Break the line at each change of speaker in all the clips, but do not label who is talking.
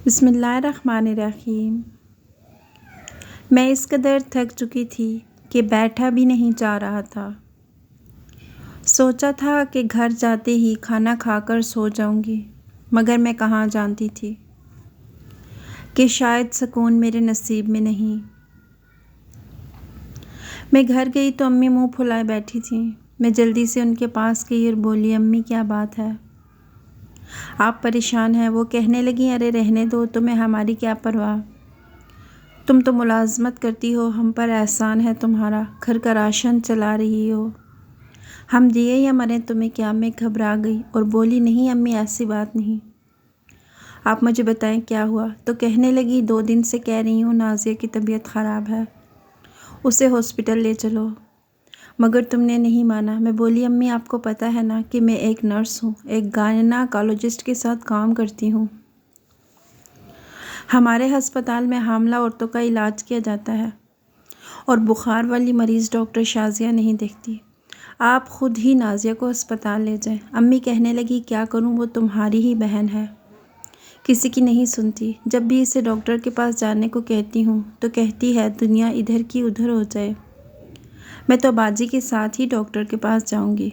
بسم اللہ الرحمن الرحیم۔ میں اس قدر تھک چکی تھی کہ بیٹھا بھی نہیں جا رہا تھا۔ سوچا تھا کہ گھر جاتے ہی کھانا کھا کر سو جاؤں گی، مگر میں کہاں جانتی تھی کہ شاید سکون میرے نصیب میں نہیں۔ میں گھر گئی تو امی منہ پھلائے بیٹھی تھیں۔ میں جلدی سے ان کے پاس گئی اور بولی، امی کیا بات ہے؟ آپ پریشان ہیں؟ وہ کہنے لگیں، ارے رہنے دو، تمہیں ہماری کیا پرواہ، تم تو ملازمت کرتی ہو، ہم پر احسان ہے تمہارا، گھر کا راشن چلا رہی ہو، ہم دیے یا مریں تمہیں کیا؟ میں گھبرا گئی اور بولی، نہیں امی ایسی بات نہیں، آپ مجھے بتائیں کیا ہوا؟ تو کہنے لگی، 2 دن سے کہہ رہی ہوں نازیہ کی طبیعت خراب ہے، اسے ہاسپٹل لے چلو، مگر تم نے نہیں مانا۔ میں بولی، امی آپ کو پتہ ہے نا کہ میں ایک نرس ہوں، ایک گائنیکالوجسٹ کے ساتھ کام کرتی ہوں، ہمارے ہسپتال میں حاملہ عورتوں کا علاج کیا جاتا ہے اور بخار والی مریض ڈاکٹر شازیہ نہیں دیکھتی، آپ خود ہی نازیہ کو ہسپتال لے جائیں۔ امی کہنے لگی، کیا کروں، وہ تمہاری ہی بہن ہے، کسی کی نہیں سنتی، جب بھی اسے ڈاکٹر کے پاس جانے کو کہتی ہوں تو کہتی ہے دنیا ادھر کی ادھر ہو جائے، میں تو باجی کے ساتھ ہی ڈاکٹر کے پاس جاؤں گی۔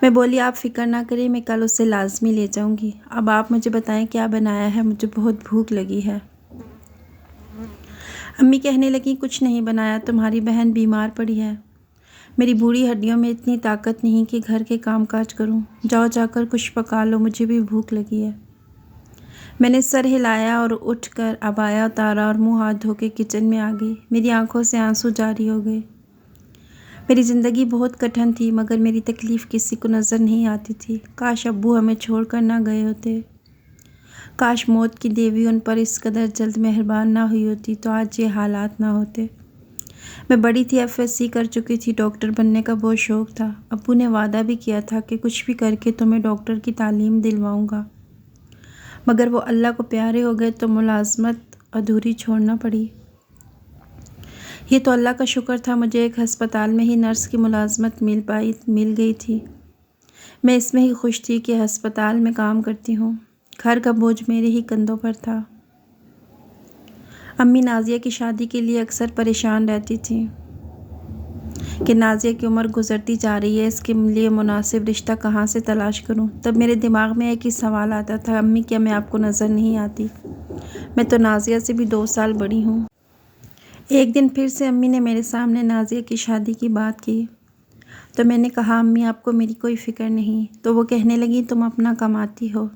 میں بولی، آپ فکر نہ کریں، میں کل اسے لازمی لے جاؤں گی، اب آپ مجھے بتائیں کیا بنایا ہے، مجھے بہت بھوک لگی ہے۔ امی کہنے لگیں، کچھ نہیں بنایا، تمہاری بہن بیمار پڑی ہے، میری بوڑھی ہڈیوں میں اتنی طاقت نہیں کہ گھر کے کام کاج کروں، جاؤ جا کر کچھ پکا لو، مجھے بھی بھوک لگی ہے۔ میں نے سر ہلایا اور اٹھ کر عبایا اتارا اور منہ ہاتھ دھو کے کچن میں آ گئی، میری آنکھوں سے آنسو جاری ہو گئے۔ میری زندگی بہت کٹھن تھی، مگر میری تکلیف کسی کو نظر نہیں آتی تھی، کاش ابو ہمیں چھوڑ کر نہ گئے ہوتے، کاش موت کی دیوی ان پر اس قدر جلد مہربان نہ ہوئی ہوتی تو آج یہ حالات نہ ہوتے۔ میں بڑی تھی، FSC کر چکی تھی، ڈاکٹر بننے کا بہت شوق تھا، ابو نے وعدہ بھی کیا تھا کہ کچھ بھی کر کے تمہیں ڈاکٹر کی تعلیم دلواؤں گا، مگر وہ اللہ کو پیارے ہو گئے تو ملازمت ادھوری چھوڑنا پڑی۔ یہ تو اللہ کا شکر تھا مجھے ایک ہسپتال میں ہی نرس کی ملازمت مل گئی تھی، میں اس میں ہی خوش تھی کہ ہسپتال میں کام کرتی ہوں، گھر کا بوجھ میرے ہی کندھوں پر تھا۔ امی نازیہ کی شادی کے لیے اکثر پریشان رہتی تھیں کہ نازیہ کی عمر گزرتی جا رہی ہے، اس کے لیے مناسب رشتہ کہاں سے تلاش کروں؟ تب میرے دماغ میں ایک ہی سوال آتا تھا، امی کیا میں آپ کو نظر نہیں آتی؟ میں تو نازیہ سے بھی 2 سال بڑی ہوں۔ ایک دن پھر سے امی نے میرے سامنے نازیہ کی شادی کی بات کی تو میں نے کہا، امی آپ کو میری کوئی فکر نہیں؟ تو وہ کہنے لگی، تم اپنا کماتی ہو،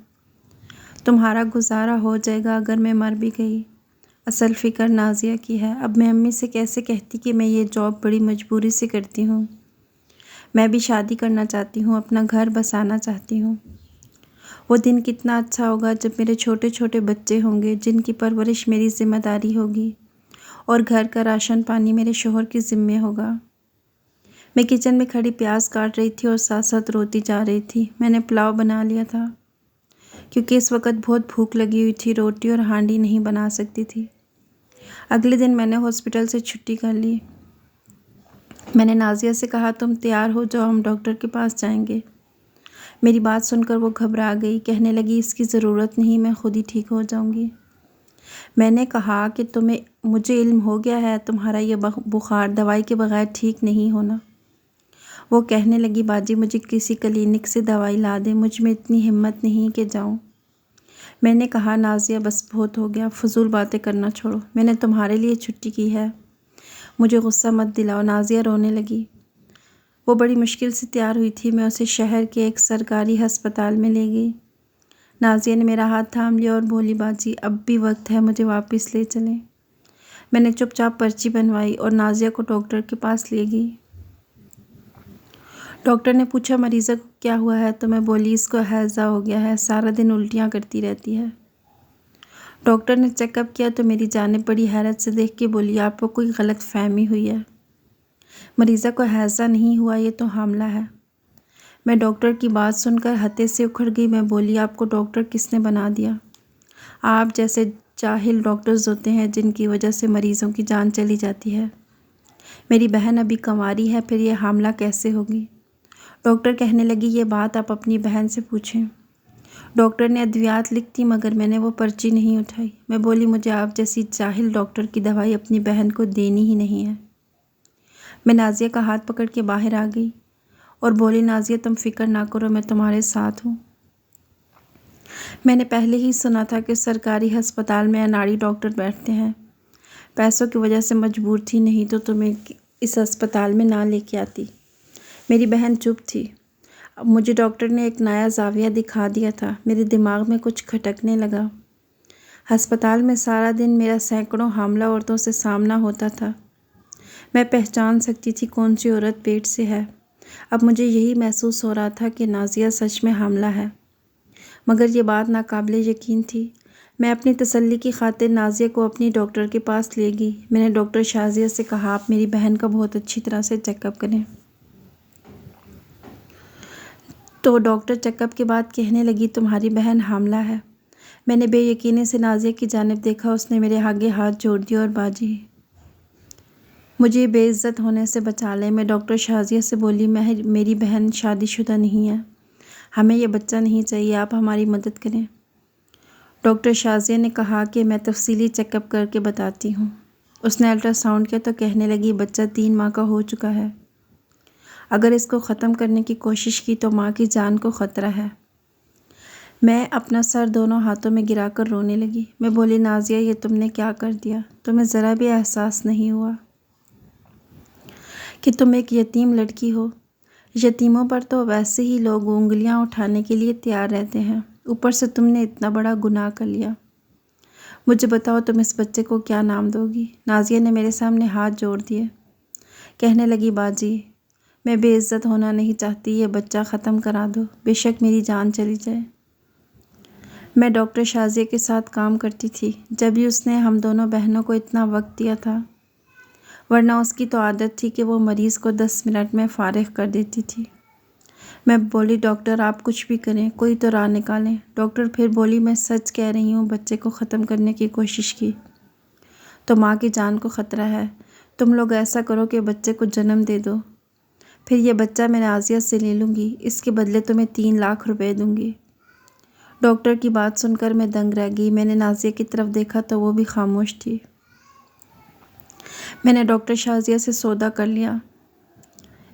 تمہارا گزارا ہو جائے گا اگر میں مر بھی گئی، اصل فکر نازیہ کی ہے۔ اب میں امی سے کیسے کہتی کہ میں یہ جاب بڑی مجبوری سے کرتی ہوں، میں بھی شادی کرنا چاہتی ہوں، اپنا گھر بسانا چاہتی ہوں، وہ دن کتنا اچھا ہوگا جب میرے چھوٹے چھوٹے بچے ہوں گے جن کی پرورش میری ذمہ داری ہوگی اور گھر کا راشن پانی میرے شوہر کے ذمے ہوگا۔ میں کچن میں کھڑی پیاز کاٹ رہی تھی اور ساتھ ساتھ روتی جا رہی تھی۔ میں نے پلاؤ بنا لیا تھا کیونکہ اس وقت بہت بھوک لگی ہوئی تھی، روٹی اور ہانڈی نہیں بنا سکتی تھی۔ اگلے دن میں نے ہاسپٹل سے چھٹی کر لی۔ میں نے نازیہ سے کہا، تم تیار ہو جاؤ، ہم ڈاکٹر کے پاس جائیں گے۔ میری بات سن کر وہ گھبرا گئی، کہنے لگی، اس کی ضرورت نہیں، میں خود ہی ٹھیک ہو جاؤں گی۔ میں نے کہا کہ مجھے علم ہو گیا ہے تمہارا یہ بخار دوائی کے بغیر ٹھیک نہیں ہونا۔ وہ کہنے لگی، باجی مجھے کسی کلینک سے دوائی لا دے، مجھ میں اتنی ہمت نہیں کہ جاؤں۔ میں نے کہا، نازیہ بس بہت ہو گیا، فضول باتیں کرنا چھوڑو، میں نے تمہارے لیے چھٹی کی ہے، مجھے غصہ مت دلاؤ۔ نازیہ رونے لگی۔ وہ بڑی مشکل سے تیار ہوئی تھی، میں اسے شہر کے ایک سرکاری ہسپتال میں لے گئی۔ نازیہ نے میرا ہاتھ تھام لیا اور بولی، باجی اب بھی وقت ہے، مجھے واپس لے چلیں۔ میں نے چپ چاپ پرچی بنوائی اور نازیہ کو ڈاکٹر کے پاس لے گئی۔ ڈاکٹر نے پوچھا، مریضہ کو کیا ہوا ہے؟ تو میں بولی، اس کو ہیضہ ہو گیا ہے، سارا دن الٹیاں کرتی رہتی ہے۔ ڈاکٹر نے چیک اپ کیا تو میری جانب بڑی حیرت سے دیکھ کے بولی، آپ کو کوئی غلط فہمی ہوئی ہے، مریضہ کو ہیضہ نہیں ہوا، یہ تو حاملہ ہے۔ میں ڈاکٹر کی بات سن کر ہتے سے اکھڑ گئی۔ میں بولی، آپ کو ڈاکٹر کس نے بنا دیا؟ آپ جیسے جاہل ڈاکٹرز ہوتے ہیں جن کی وجہ سے مریضوں کی جان چلی جاتی ہے، میری بہن ابھی کنواری ہے، پھر یہ حاملہ کیسے ہوگی؟ ڈاکٹر کہنے لگی، یہ بات آپ اپنی بہن سے پوچھیں۔ ڈاکٹر نے ادویات لکھ دی مگر میں نے وہ پرچی نہیں اٹھائی۔ میں بولی مجھے آپ جیسی جاہل ڈاکٹر کی دوائی اپنی بہن کو دینی ہی نہیں ہے۔ میں نازیہ کا ہاتھ پکڑ کے باہر آ گئی اور بولی نازیہ تم فکر نہ کرو، میں تمہارے ساتھ ہوں۔ میں نے پہلے ہی سنا تھا کہ سرکاری ہسپتال میں اناڑی ڈاکٹر بیٹھتے ہیں۔ پیسوں کی وجہ سے مجبور تھی، نہیں تو تمہیں اس ہسپتال میں نہ لے کے آتی۔ میری بہن چپ تھی۔ اب مجھے ڈاکٹر نے ایک نیا زاویہ دکھا دیا تھا۔ میرے دماغ میں کچھ کھٹکنے لگا۔ ہسپتال میں سارا دن میرا سینکڑوں حاملہ عورتوں سے سامنا ہوتا تھا۔ میں پہچان سکتی تھی کون سی عورت پیٹ سے ہے۔ اب مجھے یہی محسوس ہو رہا تھا کہ نازیہ سچ میں حاملہ ہے، مگر یہ بات ناقابل یقین تھی۔ میں اپنی تسلی کی خاطر نازیہ کو اپنی ڈاکٹر کے پاس لے گئی۔ میں نے ڈاکٹر شازیہ سے کہا آپ میری بہن کا بہت اچھی طرح سے چیک اپ کریں۔ تو ڈاکٹر چیک اپ کے بعد کہنے لگی تمہاری بہن حاملہ ہے۔ میں نے بے یقینی سے نازیہ کی جانب دیکھا۔ اس نے میرے آگے ہاتھ جوڑ دیا اور باجی مجھے بے عزت ہونے سے بچا لیں۔ میں ڈاکٹر شازیہ سے بولی میری بہن شادی شدہ نہیں ہے، ہمیں یہ بچہ نہیں چاہیے، آپ ہماری مدد کریں۔ ڈاکٹر شازیہ نے کہا کہ میں تفصیلی چیک اپ کر کے بتاتی ہوں۔ اس نے الٹرا ساؤنڈ کیا تو کہنے لگی بچہ 3 ماہ کا ہو چکا ہے، اگر اس کو ختم کرنے کی کوشش کی تو ماں کی جان کو خطرہ ہے۔ میں اپنا سر دونوں ہاتھوں میں گرا کر رونے لگی۔ میں بولی نازیہ یہ تم نے کیا کر دیا؟ تمہیں ذرا بھی احساس نہیں ہوا کہ تم ایک یتیم لڑکی ہو؟ یتیموں پر تو ویسے ہی لوگ انگلیاں اٹھانے کے لیے تیار رہتے ہیں، اوپر سے تم نے اتنا بڑا گناہ کر لیا۔ مجھے بتاؤ تم اس بچے کو کیا نام دو گی؟ نازیہ نے میرے سامنے ہاتھ جوڑ دیے، کہنے لگی باجی میں بے عزت ہونا نہیں چاہتی، یہ بچہ ختم کرا دو، بے شک میری جان چلی جائے۔ میں ڈاکٹر شازیہ کے ساتھ کام کرتی تھی جب ہی اس نے ہم دونوں بہنوں کو اتنا وقت دیا تھا، ورنہ اس کی تو عادت تھی کہ وہ مریض کو 10 منٹ میں فارغ کر دیتی تھی۔ میں بولی ڈاکٹر آپ کچھ بھی کریں، کوئی تو راہ نکالیں۔ ڈاکٹر پھر بولی میں سچ کہہ رہی ہوں، بچے کو ختم کرنے کی کوشش کی تو ماں کی جان کو خطرہ ہے۔ تم لوگ ایسا کرو کہ بچے کو جنم دے دو، پھر یہ بچہ میں نازیہ سے لے لوں گی، اس کے بدلے تمہیں 3 لاکھ روپے دوں گی۔ ڈاکٹر کی بات سن کر میں دنگ رہ گئی۔ میں نے نازیہ کی طرف دیکھا تو وہ بھی خاموش تھی۔ میں نے ڈاکٹر شازیہ سے سودا کر لیا،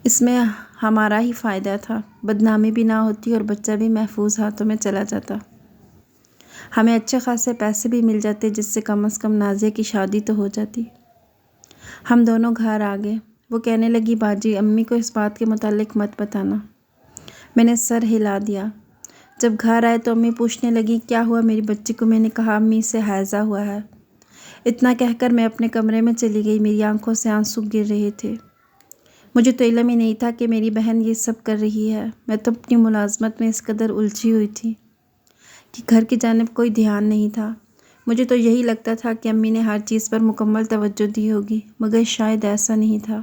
اس میں ہمارا ہی فائدہ تھا، بدنامی بھی نہ ہوتی اور بچہ بھی محفوظ ہاتھوں میں چلا جاتا، ہمیں اچھے خاصے پیسے بھی مل جاتے جس سے کم از کم نازیہ کی شادی تو ہو جاتی۔ ہم دونوں گھر آ گئے۔ وہ کہنے لگی باجی امی کو اس بات کے متعلق مت بتانا۔ میں نے سر ہلا دیا۔ جب گھر آئے تو امی پوچھنے لگی کیا ہوا میری بچی کو؟ میں نے کہا امی سے حیضہ ہوا ہے۔ اتنا کہہ کر میں اپنے کمرے میں چلی گئی۔ میری آنکھوں سے آنسو گر رہے تھے۔ مجھے تو علم ہی نہیں تھا کہ میری بہن یہ سب کر رہی ہے۔ میں تو اپنی ملازمت میں اس قدر الجھی ہوئی تھی کہ گھر کی جانب کوئی دھیان نہیں تھا۔ مجھے تو یہی لگتا تھا کہ امی نے ہر چیز پر مکمل توجہ دی ہوگی، مگر شاید ایسا نہیں تھا۔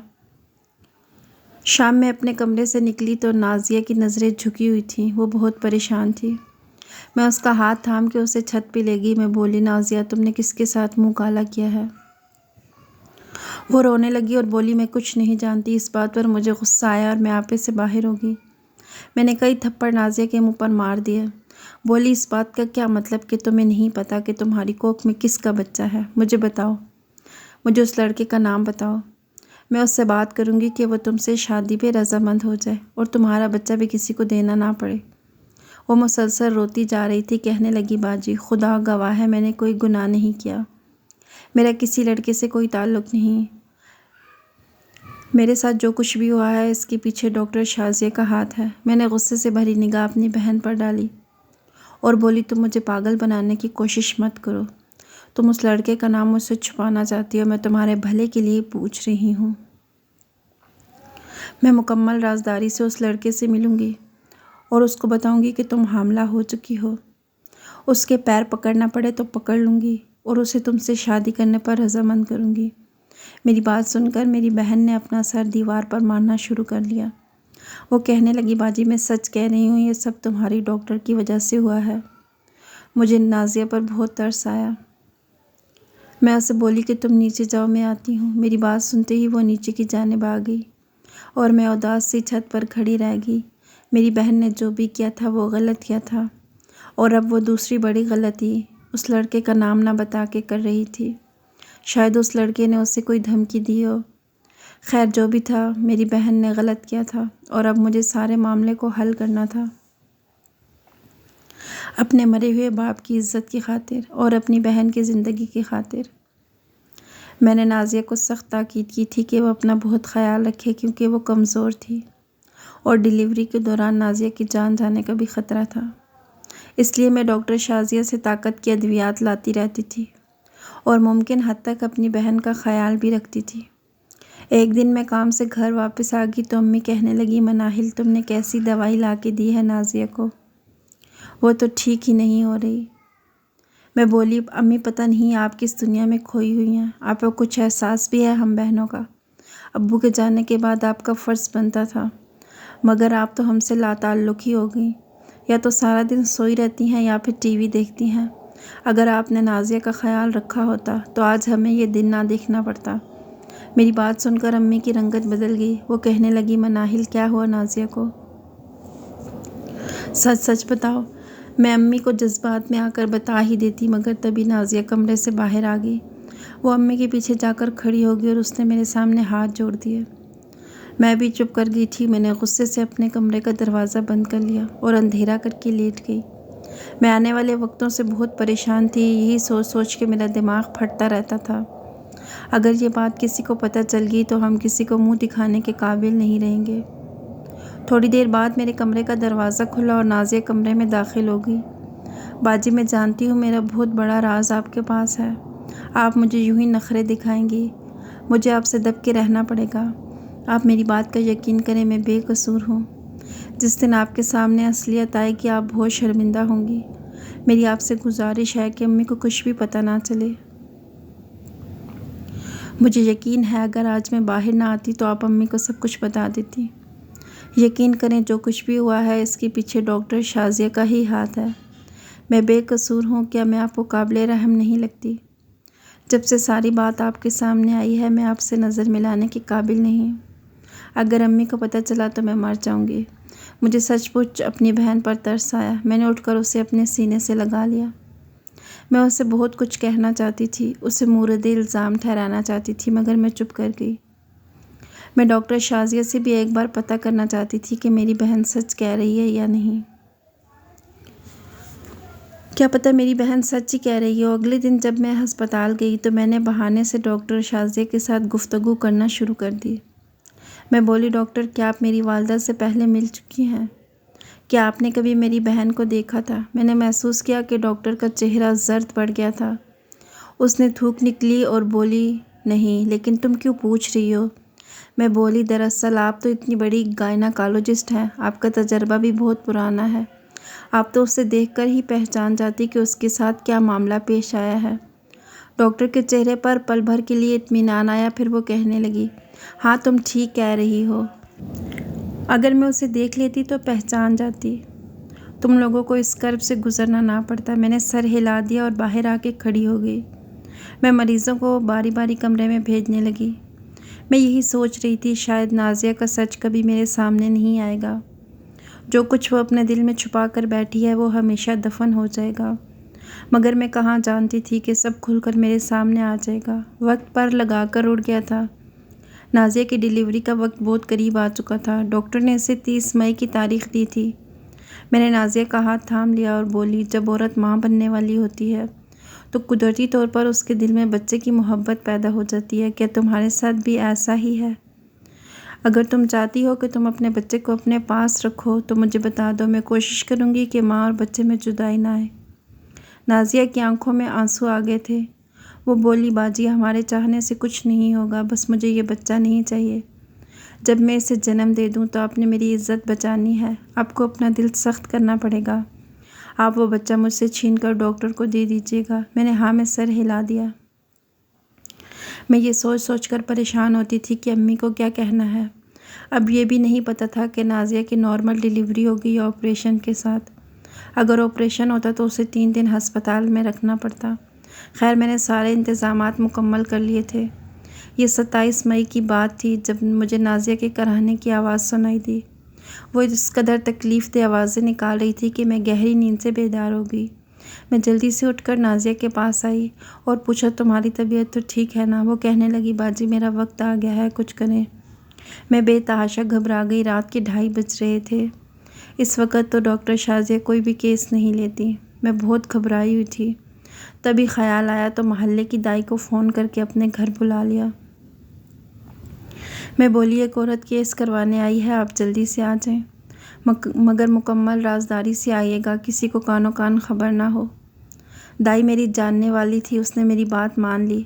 شام میں اپنے کمرے سے نکلی تو نازیہ کی نظریں جھکی ہوئی تھیں، وہ بہت پریشان تھی۔ میں اس کا ہاتھ تھام کے اسے چھت پہ لے گئی۔ میں بولی نازیہ تم نے کس کے ساتھ منہ کالا کیا ہے؟ وہ رونے لگی اور بولی میں کچھ نہیں جانتی۔ اس بات پر مجھے غصہ آیا اور میں آپے سے باہر ہو گئی۔ میں نے کئی تھپڑ نازیہ کے منہ پر مار دیے۔ بولی اس بات کا کیا مطلب کہ تمہیں نہیں پتا کہ تمہاری کوکھ میں کس کا بچہ ہے؟ مجھے بتاؤ، مجھے اس لڑکے کا نام بتاؤ۔ میں اس سے بات کروں گی کہ وہ تم سے شادی پہ رضامند ہو جائے اور تمہارا بچہ بھی کسی کو دینا نہ پڑے۔ وہ مسلسل روتی جا رہی تھی، کہنے لگی باجی خدا گواہ ہے میں نے کوئی گناہ نہیں کیا، میرا کسی لڑکے سے کوئی تعلق نہیں، میرے ساتھ جو کچھ بھی ہوا ہے اس کے پیچھے ڈاکٹر شازیہ کا ہاتھ ہے۔ میں نے غصے سے بھری نگاہ اپنی بہن پر ڈالی اور بولی تم مجھے پاگل بنانے کی کوشش مت کرو، تم اس لڑکے کا نام مجھ سے چھپانا چاہتی ہو، میں تمہارے بھلے کے لیے پوچھ رہی ہوں۔ میں مکمل رازداری سے اس لڑکے سے ملوں گی اور اس کو بتاؤں گی کہ تم حاملہ ہو چکی ہو، اس کے پیر پکڑنا پڑے تو پکڑ لوں گی اور اسے تم سے شادی کرنے پر رضامند کروں گی۔ میری بات سن کر میری بہن نے اپنا سر دیوار پر مارنا شروع کر لیا۔ وہ کہنے لگی باجی میں سچ کہہ رہی ہوں، یہ سب تمہاری ڈاکٹر کی وجہ سے ہوا ہے۔ مجھے نازیہ پر بہت ترس آیا۔ میں اسے بولی کہ تم نیچے جاؤ میں آتی ہوں۔ میری بات سنتے ہی وہ نیچے کی جانب آ گئی اور میں اداس سی چھت پر کھڑی رہ گئی۔ میری بہن نے جو بھی کیا تھا وہ غلط کیا تھا اور اب وہ دوسری بڑی غلطی اس لڑکے کا نام نہ بتا کے کر رہی تھی۔ شاید اس لڑکے نے اسے کوئی دھمکی دی ہو۔ خیر جو بھی تھا، میری بہن نے غلط کیا تھا اور اب مجھے سارے معاملے کو حل کرنا تھا، اپنے مرے ہوئے باپ کی عزت کی خاطر اور اپنی بہن کی زندگی کی خاطر۔ میں نے نازیہ کو سخت تاکید کی تھی کہ وہ اپنا بہت خیال رکھے کیونکہ وہ کمزور تھی اور ڈیلیوری کے دوران نازیہ کی جان جانے کا بھی خطرہ تھا۔ اس لیے میں ڈاکٹر شازیہ سے طاقت کی ادویات لاتی رہتی تھی اور ممکن حد تک اپنی بہن کا خیال بھی رکھتی تھی۔ ایک دن میں کام سے گھر واپس آ گئی تو امی کہنے لگی، مناہل تم نے کیسی دوائی لا کے دی ہے نازیہ کو، وہ تو ٹھیک ہی نہیں ہو رہی۔ میں بولی، امی پتہ نہیں آپ کس دنیا میں کھوئی ہوئی ہیں، آپ کو کچھ احساس بھی ہے ہم بہنوں کا؟ ابو کے جانے کے بعد آپ کا فرض بنتا تھا، مگر آپ تو ہم سے لا تعلق ہی ہو گئی، یا تو سارا دن سوئی رہتی ہیں یا پھر ٹی وی دیکھتی ہیں۔ اگر آپ نے نازیہ کا خیال رکھا ہوتا تو آج ہمیں یہ دن نہ دیکھنا پڑتا۔ میری بات سن کر امی کی رنگت بدل گئی۔ وہ کہنے لگی، مناہل کیا ہوا نازیہ کو؟ سچ سچ بتاؤ۔ میں امی کو جذبات میں آ کر بتا ہی دیتی، مگر تبھی نازیہ کمرے سے باہر آ گئی۔ وہ امی کے پیچھے جا کر کھڑی ہو گئی اور اس نے میرے سامنے ہاتھ جوڑ دیے۔ میں بھی چپ کر گئی تھی۔ میں نے غصے سے اپنے کمرے کا دروازہ بند کر لیا اور اندھیرا کر کے لیٹ گئی۔ میں آنے والے وقتوں سے بہت پریشان تھی، یہی سوچ سوچ کے میرا دماغ پھٹتا رہتا تھا۔ اگر یہ بات کسی کو پتہ چل گئی تو ہم کسی کو منہ دکھانے کے قابل نہیں رہیں گے۔ تھوڑی دیر بعد میرے کمرے کا دروازہ کھلا اور نازیہ کمرے میں داخل ہو گئی۔ باجی میں جانتی ہوں میرا بہت بڑا راز آپ کے پاس ہے، آپ مجھے یوں ہی نخرے دکھائیں گی، مجھے آپ سے دب کے رہنا پڑے گا۔ آپ میری بات کا یقین کریں، میں بے قصور ہوں۔ جس دن آپ کے سامنے اصلیت آئے گی آپ بہت شرمندہ ہوں گی۔ میری آپ سے گزارش ہے کہ امی کو کچھ بھی پتہ نہ چلے۔ مجھے یقین ہے اگر آج میں باہر نہ آتی تو آپ امی کو سب کچھ بتا دیتی۔ یقین کریں جو کچھ بھی ہوا ہے اس کے پیچھے ڈاکٹر شازیہ کا ہی ہاتھ ہے۔ میں بے قصور ہوں، کیا میں آپ کو قابل رحم نہیں لگتی؟ جب سے ساری بات آپ کے سامنے آئی ہے میں آپ سے نظر ملانے کے قابل نہیں۔ اگر امی کو پتہ چلا تو میں مر جاؤں گی۔ مجھے سچ مچ اپنی بہن پر ترس آیا۔ میں نے اٹھ کر اسے اپنے سینے سے لگا لیا۔ میں اسے بہت کچھ کہنا چاہتی تھی، اسے مورد الزام ٹھہرانا چاہتی تھی، مگر میں چپ کر گئی۔ میں ڈاکٹر شازیہ سے بھی ایک بار پتہ کرنا چاہتی تھی کہ میری بہن سچ کہہ رہی ہے یا نہیں۔ کیا پتہ میری بہن سچ ہی کہہ رہی ہو۔ اگلے دن جب میں ہسپتال گئی تو میں نے بہانے سے ڈاکٹر شازیہ کے ساتھ گفتگو کرنا شروع کر دی۔ میں بولی، ڈاکٹر کیا آپ میری والدہ سے پہلے مل چکی ہیں؟ کیا آپ نے کبھی میری بہن کو دیکھا تھا؟ میں نے محسوس کیا کہ ڈاکٹر کا چہرہ زرد پڑ گیا تھا۔ اس نے تھوک نکلی اور بولی، نہیں، لیکن تم کیوں پوچھ رہی ہو؟ میں بولی، دراصل آپ تو اتنی بڑی گائناکالوجسٹ ہیں، آپ کا تجربہ بھی بہت پرانا ہے، آپ تو اسے دیکھ کر ہی پہچان جاتی کہ اس کے ساتھ کیا معاملہ پیش آیا ہے۔ ڈاکٹر کے چہرے پر پل بھر کے لیے اطمینان آیا، پھر وہ کہنے لگی، ہاں تم ٹھیک کہہ رہی ہو، اگر میں اسے دیکھ لیتی تو پہچان جاتی، تم لوگوں کو اس کرب سے گزرنا نہ پڑتا۔ میں نے سر ہلا دیا اور باہر آ کے کھڑی ہو گئی۔ میں مریضوں کو باری باری کمرے میں بھیجنے لگی۔ میں یہی سوچ رہی تھی شاید نازیہ کا سچ کبھی میرے سامنے نہیں آئے گا، جو کچھ وہ اپنے دل میں چھپا کر بیٹھی ہے وہ ہمیشہ دفن ہو جائے گا، مگر میں کہاں جانتی تھی کہ سب کھل کر میرے سامنے آ جائے گا۔ وقت پر لگا کر اڑ گیا تھا۔ نازیہ کی ڈیلیوری کا وقت بہت قریب آ چکا تھا۔ ڈاکٹر نے اسے 30 مئی کی تاریخ دی تھی۔ میں نے نازیہ کا ہاتھ تھام لیا اور بولی، جب عورت ماں بننے والی ہوتی ہے تو قدرتی طور پر اس کے دل میں بچے کی محبت پیدا ہو جاتی ہے۔ کیا تمہارے ساتھ بھی ایسا ہی ہے؟ اگر تم چاہتی ہو کہ تم اپنے بچے کو اپنے پاس رکھو تو مجھے بتا دو، میں کوشش کروں گی کہ ماں اور بچے میں جدائی نہ آئے۔ نازیہ کی آنکھوں میں آنسو آ گئے تھے۔ وہ بولی، باجی ہمارے چاہنے سے کچھ نہیں ہوگا، بس مجھے یہ بچہ نہیں چاہیے۔ جب میں اسے جنم دے دوں تو آپ نے میری عزت بچانی ہے، آپ کو اپنا دل سخت کرنا پڑے گا، آپ وہ بچہ مجھ سے چھین کر ڈاکٹر کو دے دیجیے گا۔ میں نے ہاں میں سر ہلا دیا۔ میں یہ سوچ سوچ کر پریشان ہوتی تھی کہ امی کو کیا کہنا ہے۔ اب یہ بھی نہیں پتہ تھا کہ نازیہ کی نارمل ڈیلیوری ہوگی یا آپریشن کے ساتھ۔ اگر آپریشن ہوتا تو اسے 3 دن ہسپتال میں رکھنا پڑتا۔ خیر میں نے سارے انتظامات مکمل کر لیے تھے۔ یہ 27 مئی کی بات تھی جب مجھے نازیہ کے کراہنے کی آواز سنائی دی۔ وہ اس قدر تکلیف دہ آوازیں نکال رہی تھی کہ میں گہری نیند سے بیدار ہو گئی۔ میں جلدی سے اٹھ کر نازیہ کے پاس آئی اور پوچھا تمہاری طبیعت تو ٹھیک ہے نا؟ وہ کہنے لگی باجی میرا وقت آ گیا ہے، کچھ کریں۔ میں بے تحاشا گھبرا گئی۔ رات کے 2:30 بج رہے تھے۔ اس وقت تو ڈاکٹر شازیہ کوئی بھی کیس نہیں لیتی۔ میں بہت گھبرائی ہوئی تھی۔ تبھی خیال آیا تو محلے کی دائی کو فون کر کے اپنے گھر بلا لیا۔ میں بولی ایک عورت کیس کروانے آئی ہے، آپ جلدی سے آ جائیں، مگر مکمل رازداری سے آئیے گا، کسی کو کانوں کان خبر نہ ہو۔ دائی میری جاننے والی تھی، اس نے میری بات مان لی۔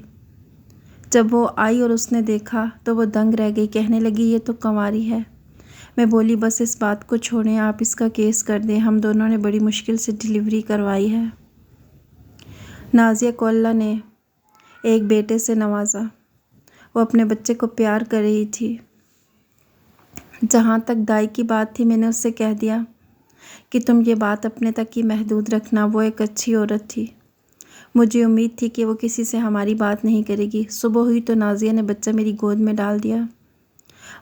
جب وہ آئی اور اس نے دیکھا تو وہ دنگ رہ گئی، کہنے لگی یہ تو کنواری ہے۔ میں بولی بس اس بات کو چھوڑیں، آپ اس کا کیس کر دیں، ہم دونوں نے بڑی مشکل سے ڈیلیوری کروائی ہے۔ نازیہ کو اللہ نے ایک بیٹے سے نوازا۔ وہ اپنے بچے کو پیار کر رہی تھی۔ جہاں تک دائی کی بات تھی میں نے اس سے کہہ دیا کہ تم یہ بات اپنے تک ہی محدود رکھنا، وہ ایک اچھی عورت تھی۔ مجھے امید تھی کہ وہ کسی سے ہماری بات نہیں کرے گی۔ صبح ہوئی تو نازیہ نے بچہ میری گود میں ڈال دیا۔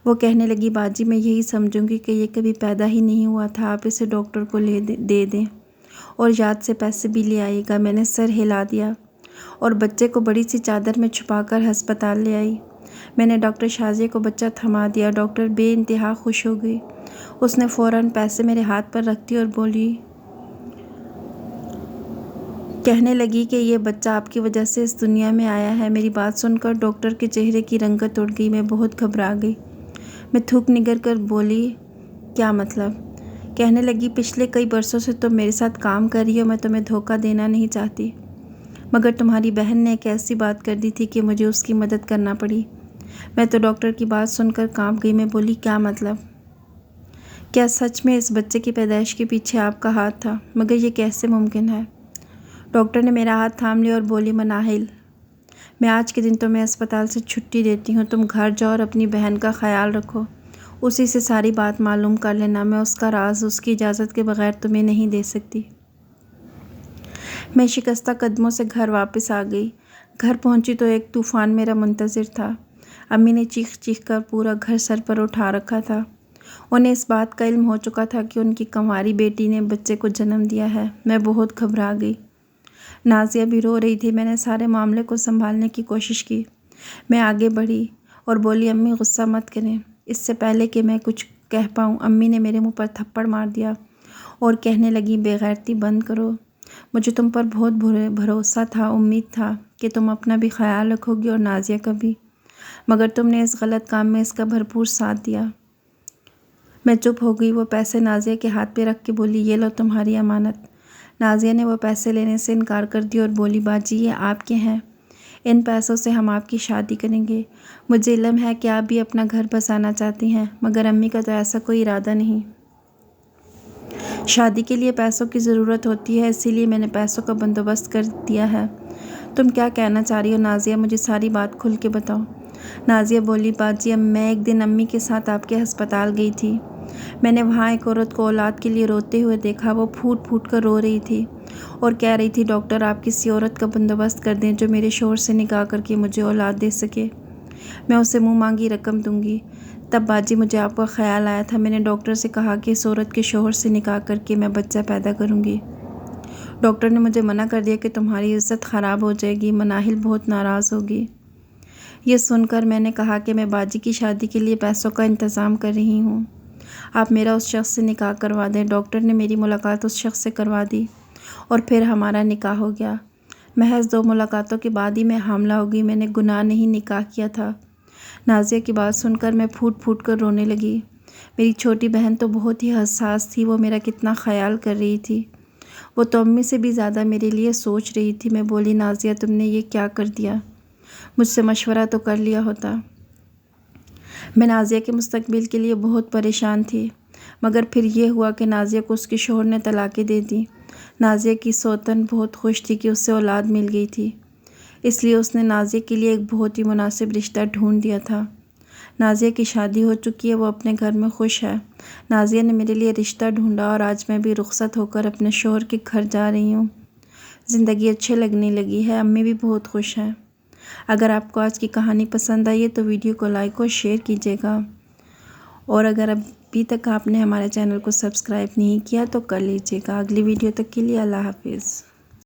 وہ کہنے لگی باجی میں یہی سمجھوں گی کہ یہ کبھی پیدا ہی نہیں ہوا تھا، آپ اسے ڈاکٹر کو دے دیں اور یاد سے پیسے بھی لے آئیے گا۔ میں نے سر ہلا دیا اور بچے کو بڑی سی چادر میں چھپا کر ہسپتال لے آئی۔ میں نے ڈاکٹر شازیہ کو بچہ تھما دیا۔ ڈاکٹر بے انتہا خوش ہو گئی۔ اس نے فوراً پیسے میرے ہاتھ پر رکھ دیے اور بولی، کہنے لگی کہ یہ بچہ آپ کی وجہ سے اس دنیا میں آیا ہے۔ میری بات سن کر ڈاکٹر کے چہرے کی رنگت اڑ گئی۔ میں بہت گھبرا گئی۔ میں تھوک نگر کر بولی کیا مطلب؟ کہنے لگی پچھلے کئی برسوں سے تم میرے ساتھ کام کر رہی ہو، میں تمہیں دھوکہ دینا نہیں چاہتی، مگر تمہاری بہن نے ایک ایسی بات کر دی تھی کہ مجھے اس کی مدد کرنا پڑی۔ میں تو ڈاکٹر کی بات سن کر کانپ گئی۔ میں بولی کیا مطلب؟ کیا سچ میں اس بچے کی پیدائش کے پیچھے آپ کا ہاتھ تھا؟ مگر یہ کیسے ممکن ہے؟ ڈاکٹر نے میرا ہاتھ تھام لیا اور بولی مناہل، میں آج کے دن تمہیں اسپتال سے چھٹی دیتی ہوں، تم گھر جاؤ اور اپنی بہن کا خیال رکھو، اسی سے ساری بات معلوم کر لینا، میں اس کا راز اس کی اجازت کے بغیر تمہیں نہیں دے سکتی۔ میں شکستہ قدموں سے گھر واپس آ گئی۔ گھر پہنچی تو ایک طوفان میرا منتظر تھا۔ امی نے چیخ چیخ کر پورا گھر سر پر اٹھا رکھا تھا۔ انہیں اس بات کا علم ہو چکا تھا کہ ان کی کنواری بیٹی نے بچے کو جنم دیا ہے۔ میں بہت گھبرا گئی۔ نازیہ بھی رو رہی تھی۔ میں نے سارے معاملے کو سنبھالنے کی کوشش کی۔ میں آگے بڑھی اور بولی امی غصہ مت کریں۔ اس سے پہلے کہ میں کچھ کہہ پاؤں امی نے میرے منہ پر تھپڑ مار دیا اور کہنے لگی بے غیرتی بند کرو، مجھے تم پر بہت بھروسہ تھا، امید تھا کہ تم اپنا بھی خیال رکھو گی اور نازیہ کا بھی، مگر تم نے اس غلط کام میں اس کا بھرپور ساتھ دیا۔ میں چپ ہو گئی۔ وہ پیسے نازیہ کے ہاتھ پہ رکھ کے بولی یہ لو تمہاری امانت۔ نازیہ نے وہ پیسے لینے سے انکار کر دیا اور بولی باجی یہ آپ کے ہیں، ان پیسوں سے ہم آپ کی شادی کریں گے۔ مجھے علم ہے کہ آپ بھی اپنا گھر بسانا چاہتی ہیں، مگر امی کا تو ایسا کوئی ارادہ نہیں۔ شادی کے لیے پیسوں کی ضرورت ہوتی ہے، اسی لیے میں نے پیسوں کا بندوبست کر دیا ہے۔ تم کیا کہنا چاہ رہی ہو نازیہ؟ مجھے ساری بات کھل کے بتاؤ۔ نازیہ بولی باجی میں ایک دن امی کے ساتھ آپ کے ہسپتال گئی تھی۔ میں نے وہاں ایک عورت کو اولاد کے لیے روتے ہوئے دیکھا۔ وہ پھوٹ پھوٹ کر رو رہی تھی اور کہہ رہی تھی ڈاکٹر آپ کسی عورت کا بندوبست کر دیں جو میرے شوہر سے نکاح کر کے مجھے اولاد دے سکے، میں اسے منہ مانگی رقم دوں گی۔ تب باجی مجھے آپ کا خیال آیا تھا۔ میں نے ڈاکٹر سے کہا کہ اس عورت کے شوہر سے نکاح کر کے میں بچہ پیدا کروں گی۔ ڈاکٹر نے مجھے منع کر دیا کہ تمہاری عزت خراب ہو جائے گی، مناہل بہت ناراض ہوگی۔ یہ سن کر میں نے کہا کہ میں باجی کی شادی کے لیے پیسوں کا انتظام کر رہی ہوں، آپ میرا اس شخص سے نکاح کروا دیں۔ ڈاکٹر نے میری ملاقات اس شخص سے کروا دی اور پھر ہمارا نکاح ہو گیا۔ محض 2 ملاقاتوں کے بعد ہی میں حاملہ ہو گئی۔ میں نے گناہ نہیں نکاح کیا تھا۔ نازیہ کی بات سن کر میں پھوٹ پھوٹ کر رونے لگی۔ میری چھوٹی بہن تو بہت ہی حساس تھی، وہ میرا کتنا خیال کر رہی تھی، وہ تو امی سے بھی زیادہ میرے لیے سوچ رہی تھی۔ میں بولی نازیہ تم نے یہ کیا کر دیا؟ مجھ سے مشورہ تو کر لیا ہوتا۔ میں نازیہ کے مستقبل کے لیے بہت پریشان تھی، مگر پھر یہ ہوا کہ نازیہ کو اس کے شوہر نے طلاقیں دے دی۔ نازیہ کی سوتن بہت خوش تھی کہ اس سے اولاد مل گئی تھی، اس لیے اس نے نازیہ کے لیے ایک بہت ہی مناسب رشتہ ڈھونڈ دیا تھا۔ نازیہ کی شادی ہو چکی ہے، وہ اپنے گھر میں خوش ہے۔ نازیہ نے میرے لیے رشتہ ڈھونڈا اور آج میں بھی رخصت ہو کر اپنے شوہر کے گھر جا رہی ہوں۔ زندگی اچھے لگنے لگی ہے، امی بھی بہت خوش ہیں۔ اگر آپ کو آج کی کہانی پسند آئی ہے تو ویڈیو کو لائک اور شیئر کیجیے گا، اور اگر اب ابھی تک آپ نے ہمارے چینل کو سبسکرائب نہیں کیا تو کر لیجیے گا۔ اگلی ویڈیو تک کے لیے اللہ حافظ۔